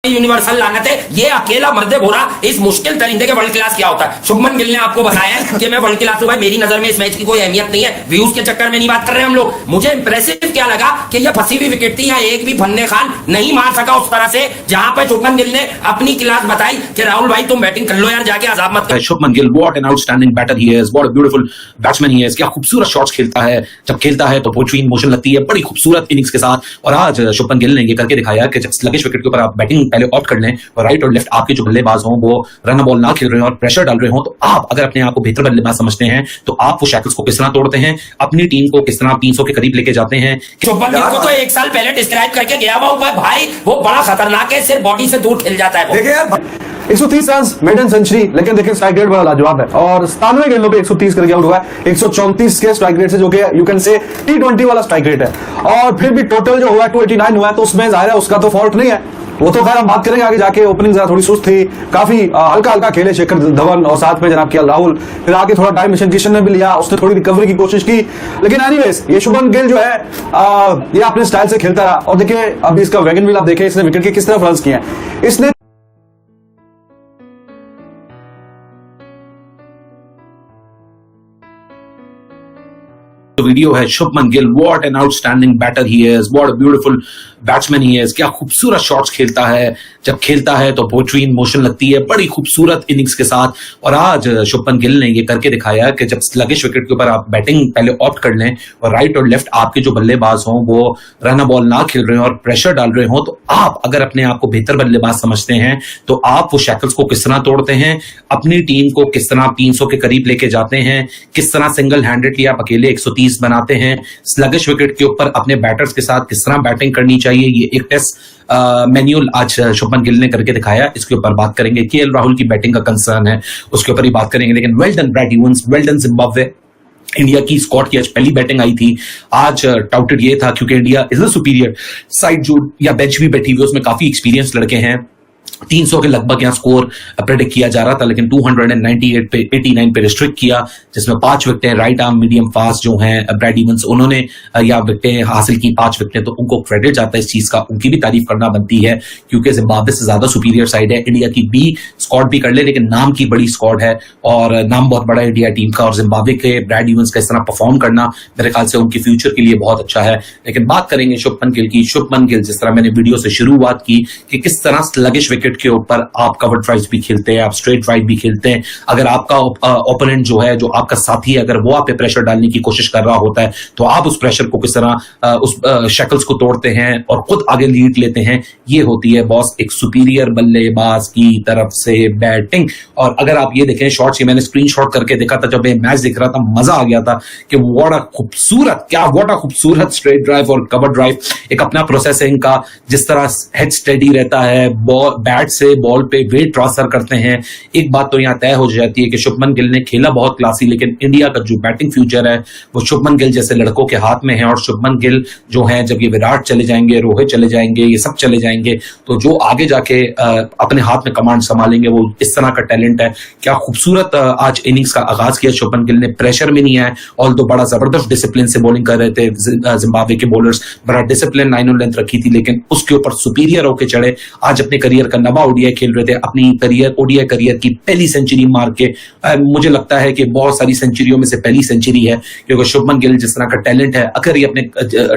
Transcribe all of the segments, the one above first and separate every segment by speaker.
Speaker 1: Universal लानत है, ये अकेला मर्द भोरा इस मुश्किल तरीके के वर्ल्ड क्लास क्या होता है। शुभमन गिल ने आपको बताया है कि मैं वर्ल्ड क्लास हूं। भाई मेरी नजर में इस मैच की कोई अहमियत नहीं है, व्यूज के चक्कर में नहीं बात कर रहे हैं हम लोग। मुझे इंप्रेसिव क्या लगा कि ये फंसी हुई विकेट थी, या एक भी फन्ने खान नहीं मार सका उस तरह से, जहां पर शुभमन गिल ने अपनी क्लास बताई कि राहुल भाई तुम बैटिंग कर लो यार, जाके आजाद मत कर।
Speaker 2: Shubman Gill, what an outstanding batter he is, what a beautiful batsman he is. क्या खूबसूरत शॉट्स खेलता है, जब खेलता है तो पोएट्री इन मोशन लगती है, बड़ी खूबसूरत इनिंग्स के साथ। और आज शुभमन गिल ने ये करके दिखाया कि जब स्लगिश विकेट के ऊपर आप बैटिंग पहले ऑप्ट कर लें और राइट और लेफ्ट आपके जो बल्लेबाज हों वो रन बॉल ना खेल रहे हो और प्रेशर डाल रहे हो, तो आप अगर अपने आप को बेहतर बल्लेबाज समझते हैं तो आप वो शैकल्स को किस तरह तोड़ते हैं, अपनी टीम को किस तरह 300 के करीब लेके जाते हैं।
Speaker 1: शुभमन गिल को तो एक साल पहले डिस्क्राइब करके गया हुआ भाई, वो बड़ा खतरनाक है, सिर्फ बॉडी से दूर खेल जाता है।
Speaker 3: देखिए यार 130 रन मेडन सेंचुरी, लेकिन देखिए स्ट्राइक रेट बड़ा लाजवाब है और 97 गेंदों पे 130 करके आउट हुआ है 134 के स्ट्राइक रेट से, जो कि यू कैन से T20 वाला स्ट्राइक रेट है। और फिर भी टोटल जो हुआ 289 हुआ है, तो उसमें जाहिर है उसका तो फॉल्ट नहीं है, वो तो खैर हम बात करेंगे आगे जाके। ओपनिंग जरा थोड़ी सुस्त थी, काफी हल्का हल्का खेले शेखर धवन और साथ में जनाब केएल राहुल, फिर आगे थोड़ा टाइम मिशन किशन ने भी लिया, उसने थोड़ी रिकवरी की कोशिश की, लेकिन एनीवेज ये शुभमन गिल जो है ये अपने स्टाइल से खेलता रहा। और देखिए अभी इसका वैगन व्हील आप देखें, इसने विकेट के किस तरह रन किए हैं। इसने
Speaker 2: वीडियो है Shubman Gill, what an outstanding batter he is, what a beautiful batsman he is. क्या खूबसूरत शॉट्स खेलता है, जब खेलता है तो पोएट्री इन मोशन लगती है, बड़ी खूबसूरत इनिंग्स के साथ। और आज शुभमन गिल ने ये करके दिखाया कि जब स्लगिश विकेट के ऊपर आप बैटिंग पहले ऑप्ट कर लें और राइट और लेफ्ट आपके जो बल्लेबाज हों वो रन बॉल ना खेल रहे हो और प्रेशर डाल रहे हो, तो आप अगर अपने आप को बेहतर बल्लेबाज समझते हैं तो आप वो शैकल्स को किस तरह तोड़ते हैं, अपनी टीम को किस तरह 300 के करीब लेके जाते हैं, किस तरह सिंगल हैंडेडली आप अकेले 130 बनाते हैं, स्लगिश विकेट के ऊपर अपने बैटर्स के साथ किस तरह बैटिंग करनी चाहिए। ये एक टेस्ट मैनुअल आज शुभमन गिल ने करके दिखाया, इसके ऊपर बात करेंगे। केएल राहुल की बैटिंग का कंसर्न है, उसके ऊपर ही बात करेंगे। लेकिन well done Brad Evans, well done Zimbabwe. India की स्क्वाड की आज पहली बैटिंग आई थी। आज टाउटेड ये था क्योंकि India is a superior side, जो या बेंच भी बैठी हुई उसमें काफी एक्सपीरियंस लड़के हैं। 300 के लगभग यहाँ स्कोर प्रेडिक्ट किया जा रहा था, लेकिन 298 पे 89 पे रिस्ट्रिक्ट किया, जिसमें 5 विकेटें राइट आर्म मीडियम फास्ट जो हैं ब्रैड इवंस, उन्होंने या विकेटें हासिल की 5 विकेटें, तो उनको क्रेडिट जाता है इस चीज का, उनकी भी तारीफ करना बनती है क्योंकि जिम्बाब्वे से ज्यादा सुपीरियर साइड है। इंडिया की बी स्क्वाड भी कर ले, लेकिन नाम की बड़ी स्क्वाड है और नाम बहुत बड़ा है इंडिया टीम का। और जिम्बाब्वे के ब्रैड इवंस का इस तरह परफॉर्म करना मेरे ख्याल से उनके फ्यूचर के लिए बहुत अच्छा है। लेकिन बात करेंगे शुभमन गिल की। शुभमन गिल, जिस तरह मैंने वीडियो से शुरुआत की कि किस तरह स्लगिश विकेट के ऊपर आप कवर ड्राइव्स भी खेलते हैं, आप स्ट्रेट ड्राइव भी खेलते हैं। अगर आपका ओपोनेंट जो है, जो आपका साथी है, अगर वो आप पे प्रेशर डालने की कोशिश कर रहा होता है तो आप उस प्रेशर को किस तरह उस शैकल्स को तोड़ते हैं और खुद आगे लीड लेते हैं। ये होती है बॉस एक सुपीरियर बल्लेबाज की तरफ से बैटिंग। और अगर आप ये देखें शॉट्स, ये मैंने स्क्रीनशॉट करके देखा था जब मैं मैच देख रहा था, मजा आ गया था कि व्हाट अ खूबसूरत स्ट्रेट ड्राइव और कवर ड्राइव। एक अपना प्रोसेस है इनका, जिस तरह हेड स्टेडी रहता है, बैट से बॉल पे वेट ट्रांसफर करते हैं। एक बात तो यहां तय हो जाती है कि शुभमन गिल ने खेला बहुत क्लासी, लेकिन इंडिया का जो बैटिंग फ्यूचर है वो शुभमन गिल जैसे लड़कों के हाथ में है। और शुभमन गिल जो है, जब ये विराट चले जाएंगे, रोहित चले जाएंगे, ये सब चले जाएंगे, तो जो आगे जाके अपने हाथ में कमांड संभालेंगे वो इस तरह का टैलेंट है। क्या खूबसूरत आज इनिंग्स का आगाज किया शुभमन गिल ने, प्रेशर में नहीं आया, ऑल्दो बड़ा जबरदस्त डिसिप्लिन से बॉलिंग कर रहे थे जिम्बाब्वे के बॉलर्स, बड़ा डिसिप्लिन लाइन और लेंथ रखी थी, लेकिन उसके ऊपर सुपीरियर होकर चढ़े। आज अपने करियर का नवा ओडीआई खेल रहे थे, अपनी ओडीआई करियर की पहली सेंचुरी मार के। मुझे लगता है कि बहुत सारी सेंचुरियों में से पहली सेंचुरी है, क्योंकि शुभमन गिल जिस तरह का टैलेंट है, अगर ये अपने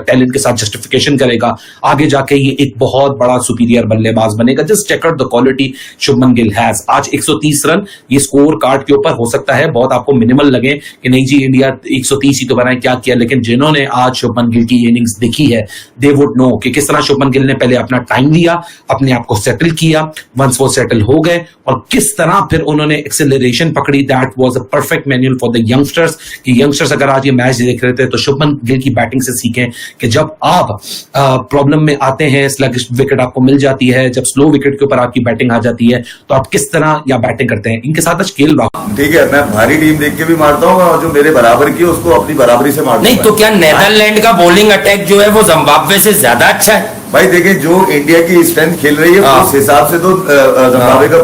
Speaker 2: टैलेंट के साथ जस्टिफिकेशन करेगा, आगे जाके ये एक बहुत बड़ा सुपीरियर बल्लेबाज बनेगा। Just check out the quality Shubman Gill has. आज 130 रन ये स्कोर कार्ड के ऊपर हो सकता है बहुत आपको मिनिमल लगे कि नहीं जी इंडिया 130 ही तो बनाए, क्या किया, लेकिन जिन्होंने आज शुभमन गिल की इनिंग्स देखी है दे वुड नो कि किस तरह शुभमन गिल ने पहले अपना टाइम लिया, अपने आप को सेटल किया, वंस वो सेटल हो गए और किस तरह फिर उन्होंने एक्सेलरेशन पकड़ी। That was a perfect manual for the youngsters कि यंगस्टर्स अगर आज ये मैच देख रहे थे तो शुभमन गिल की बैटिंग से सीखें कि जब आप प्रॉब्लम में आते हैं, स्लगिश विकेट आपको मिल जाती है, जब स्लो विकेट के ऊपर आपकी बैटिंग आ जाती है, तो आप किस तरह या बैटिंग करते हैं। इनके साथ आज केएल राहुल,
Speaker 3: ठीक है, मैं भारी टीम देख के भी मारता हूँ और जो मेरे बराबर की उसको अपनी बराबरी से मारता हूँ।
Speaker 1: नहीं तो क्या नेदरलैंड का बॉलिंग अटैक जो है वो जिम्बाब्वे से ज्यादा अच्छा है?
Speaker 4: भाई देखिए, जो इंडिया की स्ट्रेंथ खेल रही है
Speaker 1: हाँ।
Speaker 4: उस हिसाब से तो जिम्बाब्वे का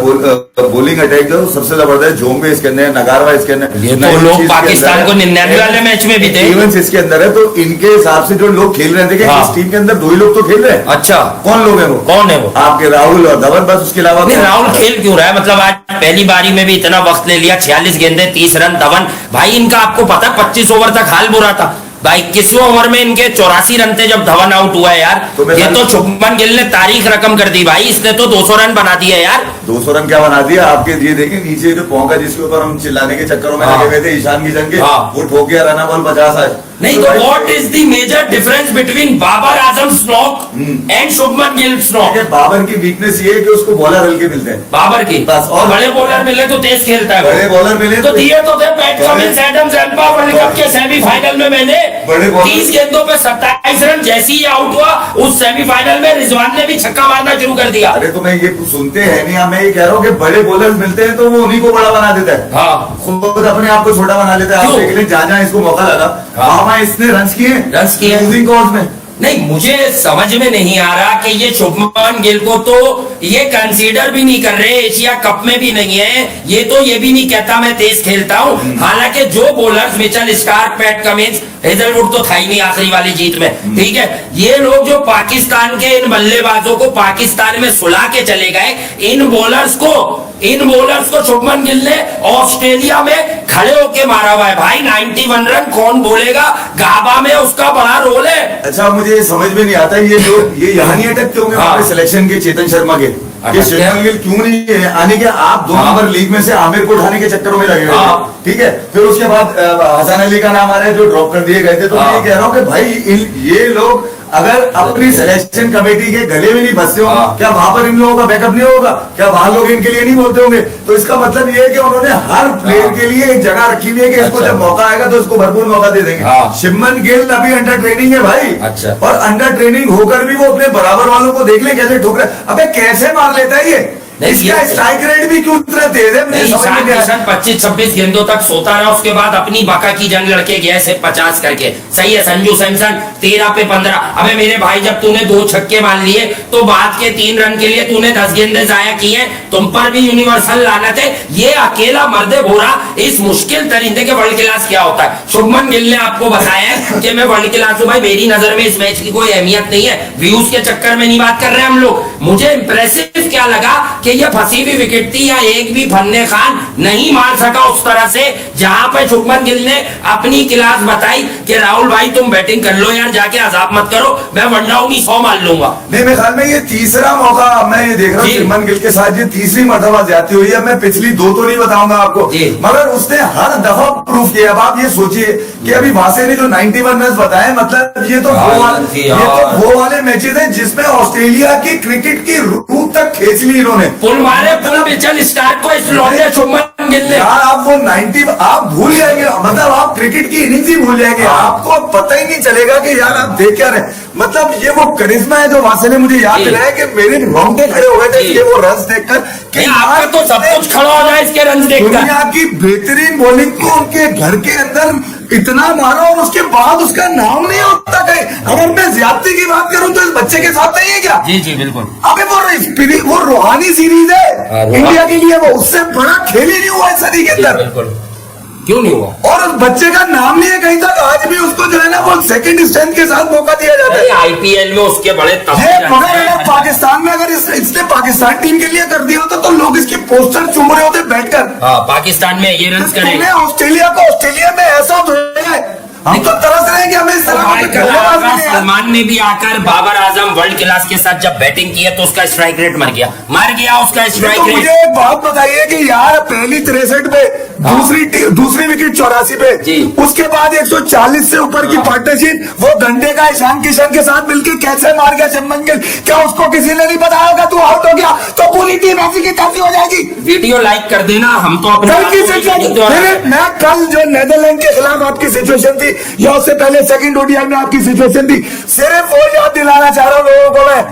Speaker 4: बॉलिंग अटैक जो सबसे जबरदस्त, जोंगे इसके अंदर है, नगारवा इसके अंदर,
Speaker 1: ये तो लोग पाकिस्तान को 99 वाले मैच में भी थे,
Speaker 4: इवेंट्स इसके अंदर है। तो इनके हिसाब से जो लोग खेल रहे थे,
Speaker 1: हाँ।
Speaker 4: इस टीम के अंदर 2 ही लोग तो खेल रहे हैं।
Speaker 1: अच्छा,
Speaker 4: कौन लोग हैं वो?
Speaker 1: कौन है वो?
Speaker 4: आपके राहुल और धवन, बस उसके अलावा
Speaker 1: नहीं, राहुल खेल क्यों रहा है? मतलब आज पहली बारी में भी इतना वक्त ले लिया, 46 गेंदे 30 रन। धवन भाई इनका आपको पता 25 ओवर तक हाल बुरा था भाई, 21वें ओवर में इनके 84 रन थे जब धवन आउट हुआ है यार।
Speaker 4: तो
Speaker 1: ये तो शुभमन गिल ने तारीख रकम कर दी भाई, इसने तो 200 रन बना दिए यार।
Speaker 4: 200 रन क्या बना दिया आपके? ये देखिए नीचे जो पौंका जिसके ऊपर हम चिल्लाने के चक्करों में
Speaker 1: हाँ।
Speaker 4: लगे हुए थे, ईशान किशन के,
Speaker 1: हाँ।
Speaker 4: वो ठोक गया, रन बॉल 50 आए।
Speaker 1: नहीं तो what is the major difference between Babar Azam knock and Shubman Gill knock?
Speaker 4: Babar की वीकनेस ये है कि उसको बॉलर हल्के मिलते हैं।
Speaker 1: बाबर की
Speaker 4: बस, और
Speaker 1: बड़े बॉलर मिले तो तेज खेलता है वो।
Speaker 4: बड़े बॉलर मिले
Speaker 1: तो दिए तो थे पैट कमिंस, एडम्स, एम्पा वर्ल्ड कप के सेमीफाइनल में मैंने
Speaker 4: बड़े बॉलर
Speaker 1: 30 गेंदों पे 27 रन, जैसे ही आउट हुआ उस सेमीफाइनल में रिजवान ने भी छक्का मारना शुरू कर दिया।
Speaker 4: अरे तो मैं ये सुनते हैं नहीं, मैं ये कह रहा हूँ कि बड़े बॉलर्स मिलते हैं तो वो उन्हीं को बड़ा बना देता है,
Speaker 1: हाँ,
Speaker 4: खुद अपने आप को छोटा बना लेता है। आप
Speaker 1: क्यों?
Speaker 4: देख लें, जहाँ इसको मौका लगा,
Speaker 1: हाँ।
Speaker 4: वहाँ इसने रन किए
Speaker 1: लूजिंग
Speaker 4: कॉज में।
Speaker 1: नहीं, मुझे समझ में नहीं आ रहा कि ये शुभमन गिल को तो ये कंसीडर भी नहीं कर रहे, एशिया कप में भी नहीं है, ये तो ये भी नहीं कहता मैं तेज खेलता हूं। हालांकि जो bowlers Mitchell Starc, PAT Cummins, Hazlewood तो था ही नहीं आखिरी वाली जीत में, ठीक है। ये लोग जो पाकिस्तान के इन बल्लेबाजों को पाकिस्तान में सुला के चले गए, इन बॉलर्स को शुभमन गिल ने ऑस्ट्रेलिया में खड़े होके मारा हुआ है भाई। 91 रन कौन बोलेगा, गाबा में उसका बड़ा रोल है।
Speaker 4: अच्छा, मुझे ये समझ में नहीं आता, ये लोग ये यहाँ नहीं अटकते होंगे
Speaker 1: हाँ।
Speaker 4: हमारे सिलेक्शन के चेतन शर्मा के, कि शुभमन गिल क्यों नहीं है आने के? आप 2 नंबर लीग में से आमिर को उठाने के चक्करों में लगे हुए
Speaker 1: हाँ।
Speaker 4: थे, ठीक है। फिर उसके बाद हसन अली का नाम आ रहा है जो ड्रॉप कर दिए गए थे। तो मैं ये कह रहा हूँ कि भाई ये लोग अगर अपनी सिलेक्शन कमेटी के गले में नहीं फंसे हो, क्या वहां पर इन लोगों का बैकअप नहीं होगा? क्या वहां लोग इनके लिए नहीं बोलते होंगे? तो इसका मतलब ये है कि उन्होंने हर प्लेयर के लिए एक जगह रखी हुई है कि इसको जब मौका आएगा तो इसको भरपूर मौका दे देंगे। शुभमन गिल अभी अंडर ट्रेनिंग है भाई,
Speaker 1: अच्छा।
Speaker 4: और अंडर ट्रेनिंग होकर भी वो अपने बराबर वालों को देख ले कैसे ठोक रहे। अबे कैसे मार लेता है ये? इसका स्ट्राइक रेट भी क्यों इतना तेज है? मुझे समझ में नहीं आ रहा।
Speaker 1: 25-26 गेंदों तक सोता रहा, उसके बाद अपनी बाका की जंग लड़के गया से 50 करके। सही है संजू सैमसन 13 पे 15। अबे मेरे भाई, जब तूने 2 छक्के मान लिए तो बाद के 3 रन के लिए तूने 10 गेंदे जाया किए, तुम पर भी यूनिवर्सल लानत है। ये अकेला मर्दे भोरा इस मुश्किल तरीके के वर्ल्ड क्लास क्या होता है? शुभमन गिल ने आपको बताया है कि मैं वर्ल्ड क्लास हूं भाई। मेरी नजर में इस मैच की कोई अहमियत नहीं है, व्यूज के चक्कर में नहीं बात कर रहे हम लोग। मुझे इंप्रेसिव क्या लगा कि ये फंसी हुई विकेट थी, या एक भी फन्ने खान नहीं मार सका उस तरह से, जहां पे शुभमन गिल ने अपनी क्लास बताई कि राहुल भाई तुम बैटिंग कर लो यार, जाके अजाब मत करो, मैं 100 मार लूंगा।
Speaker 4: नहीं, मेरे ख्याल में ये तीसरा मौका मैं ये देख रहा हूँ शुभमन गिल के साथ, ये तीसरी मरतबा ज्यादती हुई है। मैं पिछली 2 तो नहीं बताऊंगा आपको, मगर उसने हर दफा प्रूफ किया। अब आप ये सोचिए कि अभी वासे ने जो 91 रन बताए, मतलब ये तो वो वाले मैचेस हैं जिसमें ऑस्ट्रेलिया की क्रिकेट की रूह तक खींच ली इन्होंने।
Speaker 1: पुल मारे पुल मिचेल स्टार्क को इस लौटे शुभमन गिल ने।
Speaker 4: यार आप वो 90 आप भूल जाएंगे, मतलब आप क्रिकेट की इनिंग्स ही भूल जाएंगे, आपको पता ही नहीं चलेगा कि यार आप देख क्या रहे। मतलब ये वो करिश्मा है जो वासे ने मुझे याद दिलाया कि मेरे रोंगटे खड़े हो गए थे ये वो रन देखकर कि
Speaker 1: आपका तो सब कुछ खड़ा हो जाए इसके रन देखकर।
Speaker 4: दुनिया की बेहतरीन बॉलिंग को उनके घर के अंदर इतना मारा और उसके बाद उसका नाम नहीं होता कहीं। अगर मैं ज्यादती की बात करूं तो इस बच्चे के साथ नहीं है क्या?
Speaker 1: जी जी बिल्कुल।
Speaker 4: अबे वो रूहानी सीरीज है इंडिया के लिए, वो उससे बड़ा खेल ही नहीं हुआ इस सदी के अंदर।
Speaker 1: बिल्कुल, क्यों नहीं हुआ?
Speaker 4: और उस बच्चे का नाम नहीं है कहीं तक, आज भी उसको जो है ना वो सेकंड स्ट्रेंथ के साथ मौका दिया जाता है।
Speaker 1: आईपीएल में उसके बड़े
Speaker 4: मगर पाकिस्तान में अगर इसने पाकिस्तान टीम के लिए कर दिया होता तो लोग इसके पोस्टर चूम रहे होते बैठकर।
Speaker 1: हाँ, पाकिस्तान में ये रन करेंगे।
Speaker 4: ऑस्ट्रेलिया को ऑस्ट्रेलिया में ऐसा हो रहा है, हम तो तरस रहे हैं कि हमें इस तरह का
Speaker 1: सलमान ने भी आकर बाबर आजम वर्ल्ड क्लास के साथ जब बैटिंग की है तो उसका स्ट्राइक रेट मर गया उसका स्ट्राइक रेट।
Speaker 4: मुझे एक बात बताइए कि यार पहली 63 पे, दूसरी विकेट 84 पे, उसके बाद 140 से ऊपर की पार्टनरशिप, वो घंटे का ईशान किशन के साथ मिलकर कैसे मार गया शुभमन गिल। क्या उसको किसी ने नहीं बताया होगा तू आउट हो गया तो पूरी टीम ऐसी की तैसी हो जाएगी?
Speaker 1: वीडियो लाइक कर देना, हम तो अपने
Speaker 4: मैं कल जो नेदरलैंड के खिलाफ आपकी सिचुएशन थी या उससे पहले सेकंड ओडीआई में आपकी सिचुएशन थी, सिर्फ वो याद दिलाना चाह रहा हूँ लोगों को मैं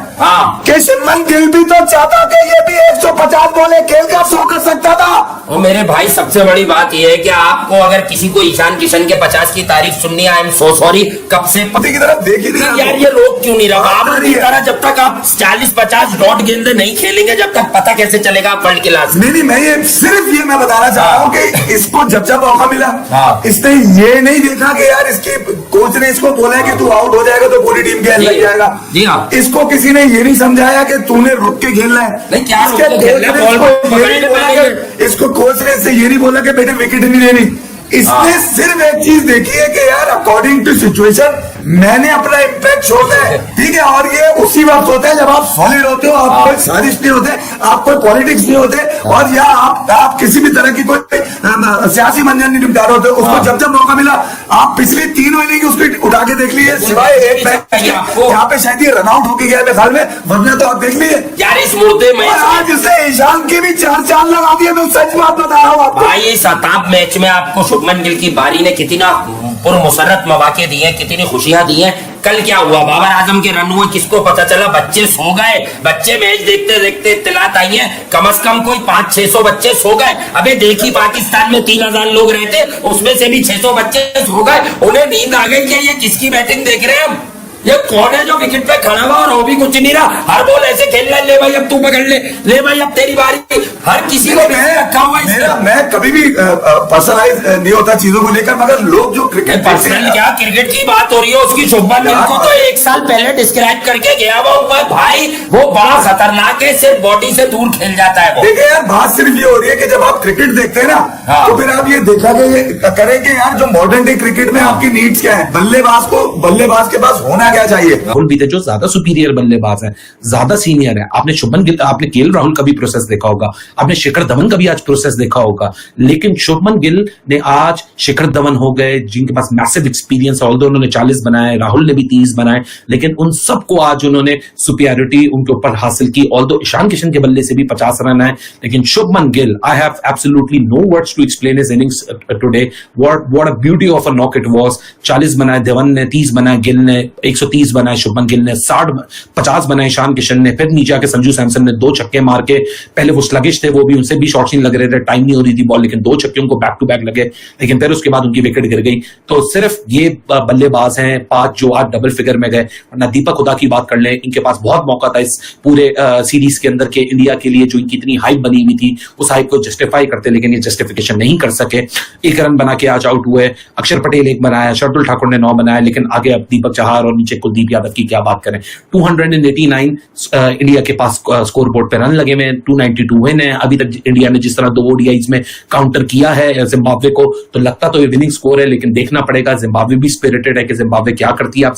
Speaker 4: कि शुभमन गिल भी तो चाहता कि ये भी 150 बॉलें खेल कर 100 कर सकता था।
Speaker 1: और मेरे भाई सबसे बड़ी बात यह है कि आपको अगर किसी को ईशान किशन के 50 की तारीफ सुननी है, आई एम सो सॉरी, कब से
Speaker 4: पति की तरफ देख ही नहीं रहा।
Speaker 1: यार ये रोक क्यों नहीं रहा?
Speaker 4: बात
Speaker 1: आप
Speaker 4: नहीं है।
Speaker 1: तरह जब तक आप 40-50 डॉट गेंदे नहीं खेलेंगे, जब तक पता कैसे चलेगा आप वर्ल्ड क्लास?
Speaker 4: नहीं, मैं ये सिर्फ ये मैं बताना चाह रहा हूँ कि इसको जब मौका मिला,
Speaker 1: हाँ।
Speaker 4: इसने ये नहीं देखा कि यार इसके कोच ने इसको बोला है कि तू आउट हो जाएगा तो पूरी टीम खेल लग जाएगा।
Speaker 1: जी हाँ।
Speaker 4: इसको किसी ने ये नहीं समझाया कि तूने रुक के खेलना है।
Speaker 1: नहीं, क्या रुक
Speaker 4: इसके
Speaker 1: के
Speaker 4: कोच
Speaker 1: खेलना है?
Speaker 4: ने
Speaker 1: बॉल को
Speaker 4: इसको ये नहीं
Speaker 1: पकड़ने
Speaker 4: बोला
Speaker 1: पड़ेंगे।
Speaker 4: कि इसको कोच ने इससे ये नहीं बोला कि बेटे विकेट नहीं लेनी। इसने सिर्फ एक चीज देखी है कि यार अकॉर्डिंग टू सिचुएशन मैंने अपना इम्पैक्ट छोड़ना है, ठीक है। और ये उसी वक्त होता है जब आप सॉलिड होते हो, आप कोई साजिश नहीं होते, आप कोई पॉलिटिक्स नहीं होते, और या आप किसी भी तरह की कोई सियासी मंजन नहीं निपटा रहे होते। उसको जब मौका मिला, आप पिछली 3 इनिंग उसको उठा के देख लिए, सिवाय एक मैच यहाँ पे शायद ये रनआउट होके गया मेरे ख्याल में, वरना तो आप देख लिए
Speaker 1: यार इस मुर्दे में
Speaker 4: और आज इसे ईशान की भी 4 चांद लगा दिए। मैं सच बात बता रहा हूँ आपको।
Speaker 1: भाई इस अताब मैच में आपको शुभमन गिल की बारी ने कितना पुरमुसरत मौके दिए, कितनी खुशियां दी हैं। कल क्या हुआ? बाबर आजम के रन हुए, किसको पता चला? बच्चे सो गए, बच्चे मैच देखते देखते इत्तलात आई है, कम से कम कोई 500-600 बच्चे सो गए। अबे देखी पाकिस्तान में 3000 लोग रहते, उसमें से भी 600 बच्चे सो गए, उन्हें नींद आ गई कि ये किसकी बैटिंग देख रहे हैं हम? ये कौन है जो विकेट पे खड़ा हुआ और वो भी कुछ नहीं रहा? हर बॉल ऐसे खेल रहा है, ले भाई अब तू पकड़ ले भाई अब तेरी बारी। हर किसी को रखा हुआ है।
Speaker 4: मैं कभी भी पर्सनलाइज नहीं होता चीजों को लेकर, मगर लोग जो क्रिकेट
Speaker 1: पर्सनल क्या, क्रिकेट की बात हो रही है उसकी। शुभमन गिल को तो 1 साल पहले डिस्क्राइब करके गया वो ऊपर, भाई वो बड़ा खतरनाक है, सिर्फ बॉडी से दूर खेल जाता है वो।
Speaker 4: देखिए यार, बात सिर्फ ये हो रही है कि जब आप क्रिकेट देखते हैं ना,
Speaker 1: हाँ।
Speaker 4: तो फिर आप ये देखा करें कि यार जो मॉडर्न डे क्रिकेट में आपकी नीड्स क्या है, बल्लेबाज के पास होना क्या चाहिए।
Speaker 2: राहुल भी थे जो ज्यादा सुपीरियर बल्लेबाज है, ज्यादा सीनियर है। आपने शुभमन गिल, आपने केएल राहुल का भी प्रोसेस देखा होगा, आपने शिखर धवन का भी आज प्रोसेस देखा होगा, लेकिन शुभमन गिल ने आज शिखर धवन हो गए जिनके पास मैसिव एक्सपीरियंस है, ऑल्दो उन्होंने 40 बनाए, राहुल ने भी 30 बनाए, लेकिन उन सबको आज उन्होंने सुपीरियरिटी उनके ऊपर हासिल की। ऑल्दो ईशान किशन के बल्ले से भी 50 रन आए, लेकिन Shubman Gill, I have absolutely no words to explain his innings today. What a beauty of a knock it was. 40 बनाए धवन ने, 30 बनाए गिल ने, 130 बनाए शुभमन गिल ने, 50 बनाए ईशान किशन ने, फिर नीचे आके संजू सैमसन ने 2 छक्के मार के, पहले वो स्लगिश थे, वो भी उनसे भी शॉट्स नहीं लग रहे थे, टाइम नहीं हो रही थी बॉल, लेकिन 2 छक्के उनको बैक टू बैक लगे, लेकिन फिर उसके बाद उनकी विकेट गिर गई। तो सिर्फ ये बल्लेबाज हैं 5 जो आज डबल फिगर में गए। वरना दीपक हुडा की बात कर लें, इनके पास बहुत मौका था इस पूरे सीरीज के अंदर के इंडिया के लिए, जो इनकी इतनी हाइप बनी हुई थी, उस हाइप को जस्टिफाई करते, लेकिन ये जस्टिफिकेशन नहीं कर सके। 1 रन बना के आज आउट हुए। अक्षर पटेल 1 बनाया, शार्दुल ठाकुर ने 9 बनाया, लेकिन आगे अब दीपक चहार और नीचे कुलदीप यादव की क्या बात करें। 289 इंडिया के पास स्कोर बोर्ड पे रन लगे हुए, 292 विन है। अभी तक इंडिया ने जिस तरह 2 ओडीआईज में काउंटर किया है जिम्बाब्वे को, तो लगता तो ये विनिंग स्कोर है, लेकिन देखना पड़ेगा। जिम्बाब्वे भी स्पिरिटेड है कि जिम्बाब्वे क्या करती है आप